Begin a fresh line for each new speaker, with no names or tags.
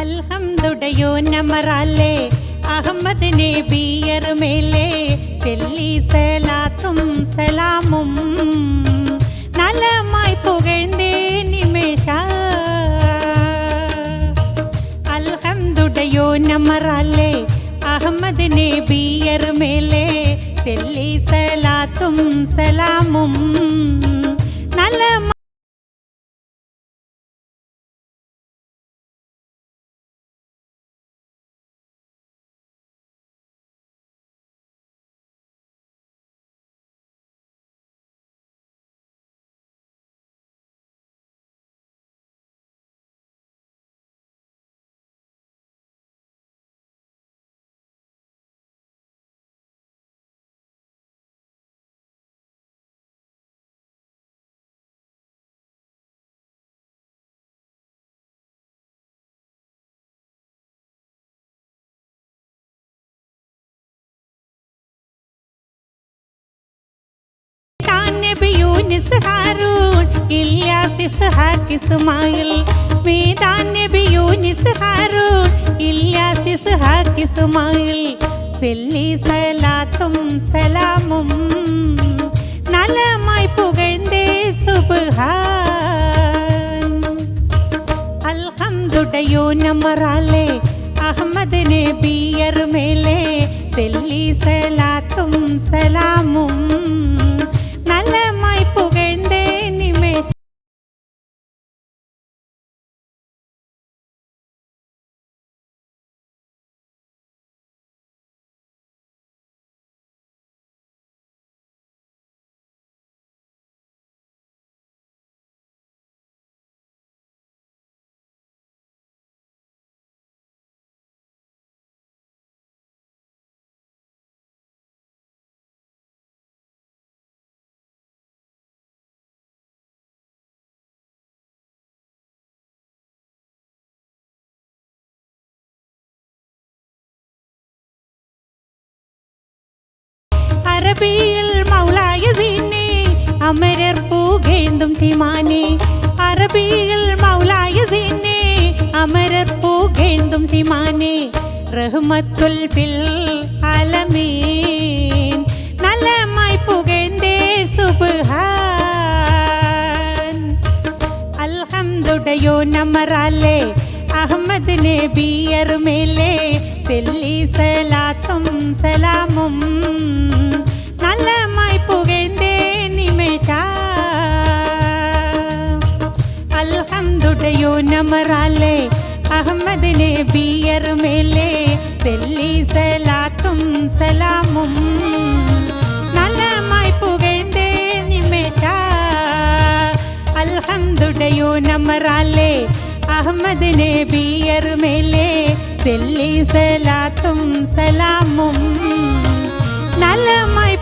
അൽഹംദുടയോ നമറാലേ അഹമ്മദ് നബിയർ മേലേ ചെല്ലി സലാത്തും സലാമും നലമായി പുകഴ്ന്നേ നിമേഷ അൽഹംദുടയോ നമറാലേ അഹമ്മദ് നബിയർ മേലേ ചെല്ലി സലാത്തും സലാമും നല്ല ഹാറൂൺ ഇല്യാസ് ഇസ്ഹാഖ് ഇസ്മായിൽ വേദാൻ നബി യൂനിസ് ഹാറൂൺ ഇല്യാസ് ഇസ്ഹാഖ് ഇസ്മായിൽ ചെല്ലി സലാത്തും സലാമും നലമായി പുകഴ്ന്നേ സുബ്ഹാൻ അൽഹംദുടയോ നമറാലേ അഹമ്മദ് നബിയർ മേലേ ചെല്ലി സലാത്തും സലാമും നലമായി പുകഴ്ന്നേ നിമേഷ അറബിയിൽ മൗലായ സീനെ അമരർ പൂകേണ്ടും സീമാനെ അറബിയിൽ മൗലായ സീനെ അമരർ പൂകേണ്ടും സീമാനെ റഹ്മത്തുൽ ഫിൽ ആലമീൻ നലമായി പുകഴ്ന്നേ സുബ്ഹാൻ അൽഹംദുടയോ നമറാലേ അഹമ്മദ് നബിയർ മേലേ ചെല്ലി സലാത്തും സലാമും നലമായി പുകഴ്ന്നേ നിമേഷ അൽഹംദുടയോ നമറാലേ അഹമ്മദ് നബിയർ മേലേ ചെല്ലി സലാത്തും സലാമും നലമായി പുകഴ്ന്നേ നിമേഷ അൽഹംദുടയോ നമറാലേ അഹമ്മദ് നബിയർ മേലേ ചെല്ലി സലാത്തും സലാമും നലമായി